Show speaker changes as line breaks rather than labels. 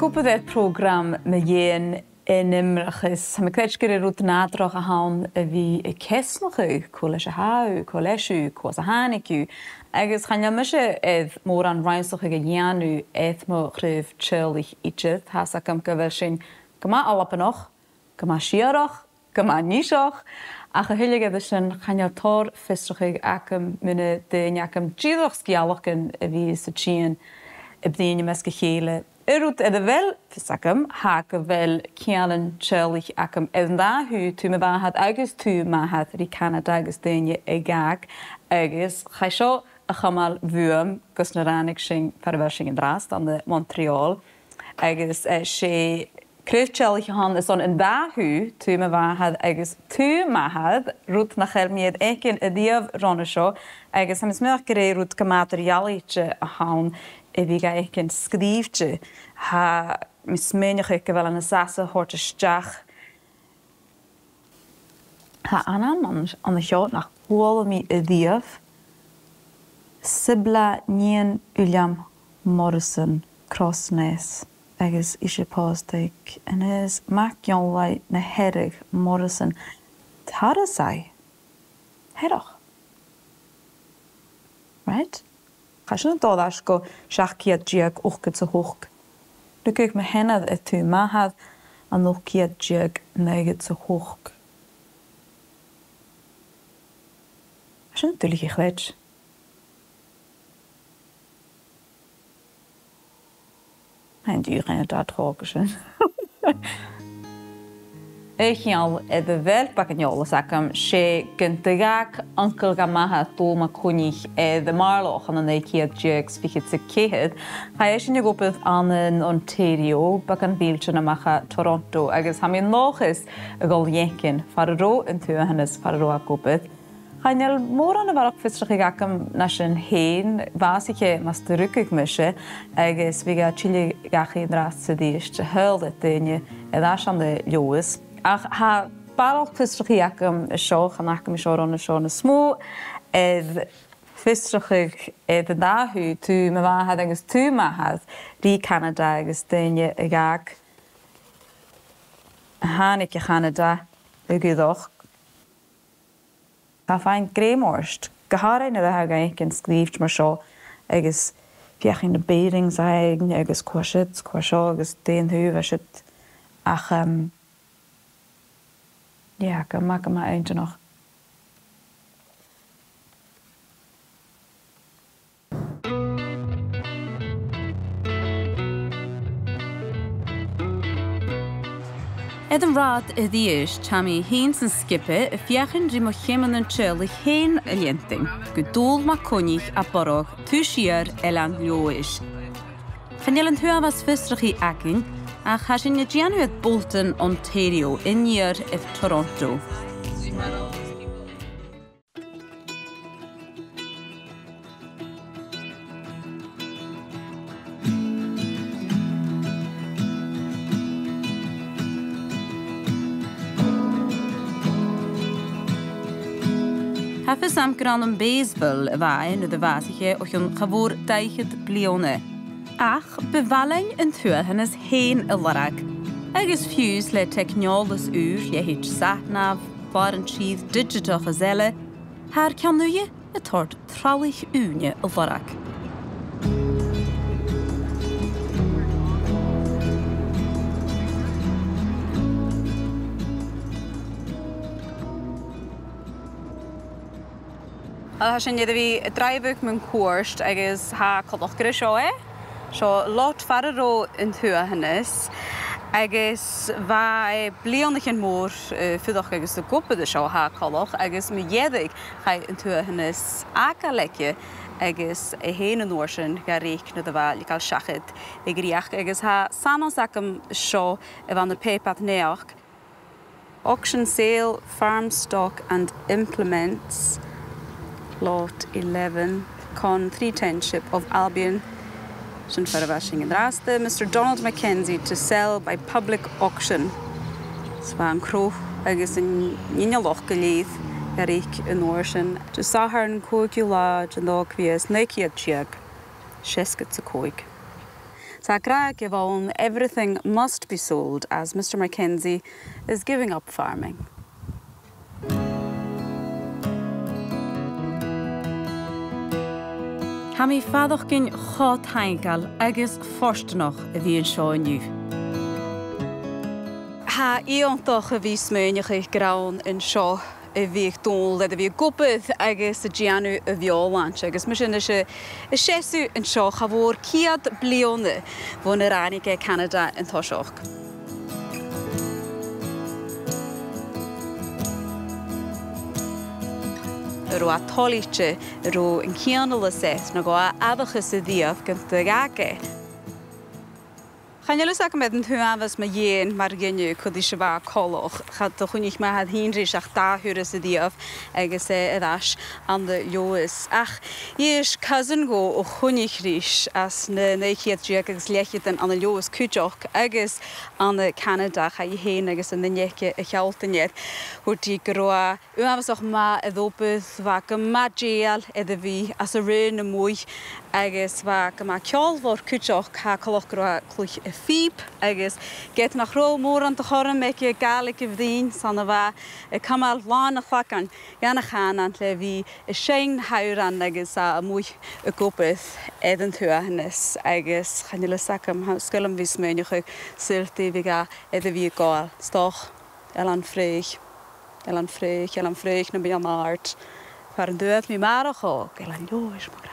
gwybod e'r program mae ie'n yn ymrachus. Mae credu gyda rwyd nadroch a hawn y fi y cesnoch yw, cwles y haw, cwles yw, cwas a hanig yw. Agos chan iawn mysio edd môr an rannsachadh y gian yw edd mo chruidh ceangal-teaghlaich idydd, has ac am gyfer sy'n gyma alapanoch, gyma siaroch, gyma nisioch, a chyhylig edrych sy'n chan iawn tor ffistrachig ac am mynd dyn ac am gyddoch sgialoch yn y fi sy'n chyn y bdyn ymysg y eile. Rwyd edrych fel ffysacam, hag fel ceangal-teaghlaich ac am edrych hw tu me fahad agos tu mahad ri Canada agos dyn y gag agos chaisio a cumail fwym gos na rannig sy'n parfer sy'n drast an y Montreal agos sé cruidh-teaghlaich hon is on yn hw tu me fahad agos tu mahad rwyd na chelmiad ecyn y diaf ron sio agos am ysmych greu rwyd gymadr ialeiche a hawn I fi gael eich yn sgrifte, ha mismenioch eich fel yn y sasa hort ysdiach. Ha anan an y siot nach hwyl mi y ddiaf, sibla nien William Morrison Crossness, agos eisiau postig, yn ys Mackenzie na herig Morrison, tarasai, heroch. Right? Chasyn yn dod as go siaciad diag uchgyd sy hwch. Rwy'n me henad y tu mahad an uchgiad diag negyd sy hwch. Chasyn yn dwlich eich leid. Ha'n dwi'n rhaid dad chog ysyn. Eich iawn edrych fel bach yn iolas ac am sé gyntagach uncle gamaha dôl ma cwnig the Marloch an yn eiciad jigs fichyd sy cehyd. Ha eisiau ni gwybod an yn Ontario bach yn bilchan amacha Toronto agos ham i'n lochus y gol iecyn farro yn tu hynnes farro a gwybod. Hainel môr an y farach ffistrachig ac am nas yn hen fas i ce mas dyrwgig mysio agos fi ga chili gachu yn rast sydd i eisiau hyl ydyn edrych an y liwys. Ach ha barol ffistrachig ac am y sioch an ac am y sioch on y sioch yn y smw ffistrachig yn hw tu me fahad agos tu mahad ri Canada agos dyn y gag hanig y Canada y gyddoch. Ha fain greimorst gaharain y ddehag eich yn sgrifft mar sio agos fiach yn y beirings aig agos cwasio agos dyn hw fysit ach ja, gyma eintje nog. Edyn rad y ddies chami hyn sy'n skipe y fiachin rimo cheman yn teaghlaich hen y lienting. Gydôl ma cwnig a borog tu siar elan liois. Chanel yn hwafas fysrach I agin a chasyn y gianwyd Bolton, Ontario, yn i'r if Toronto. Hafys am gran yn baseball y fain ydy fasiche o'ch yn chafwr daichyd blione. Ach, befalein yn thua hynnes hen y larag. Agos ffiws le technolas ŵr iechyd satnaf, bar yn trydd digitoch y zele, haar canwye y tord tralich ŵnie y larag. Hasyn iddo fi draibwg mewn cwrst agos ha codoch gyda sioe. So lot farro yn thua hynnes. Agos fa blionach yn môr ffyddwch agos y gwybod y sio ha codoch agos mi ieddig chai yn thua hynnes ac a lecie agos y hen yn orsyn ga reich na dda i gael siachyd y griach agos ha sanos ac am sio y fan y pepat neoch. Auction sale, farm stock and implements. Lot 11, con 3 township of Albion. Sy'n fyrfasing yn raste, Mr. Donald Mackenzie to sell by public auction. Sfa yn Craobh agos yn ninyaloch gyleith garig yn orsyn. To sahar yn cwg yw lad yn ddog fies neikiad tiag, siesgyd sy cwg.
Tá Craobh bhán everything must be sold as Mr. Mackenzie is giving up farming.
Ha mi fadach gyn chod haingal agus forstanoch a bhí an seo aniu.
Ha íontach a bhí sméineach ag grawn in seo a bhí dól le a bhí gopad agus a dhèanamh a bheoláint agus mar sin is séú an seo cha bhór ciad bliona bhna ránig é Canada an táiseach. Ro a tolíte ro an ceanal a set na go adachas a díomh gan d'fheagach. Channe lusach met an thuamhas ma dhéan mar giniu chud is bha coloch. Chad do chunig ma had hinrís ach dáhuras a díomh agus a dás an de joas. Ach, is cousin go o chunig rís as na neichiad dríag agus lechiad an joas cúteach agus an Canada cha I héin agus an neiche a chealtaniad. Hwrtí gyroa uamhasach ma a ddopad va go ma déal edda bhí as a ré na mwy agus va go ma ceolhór cúteach cha coloch gyroa clwch a fíb agus get nach ró mór an choram meici a galig I bhdín sanna bha a cumail láin a chhlacan ganna chánan le bhí a séin hauran agus a mwy a gopith edan thuahannis agus channe lusacham sculam bhí sméineach ag silti bhí edda bhí gáil stoch elan fréich na bí an áirt far an dúad mí marach ó elan jois mar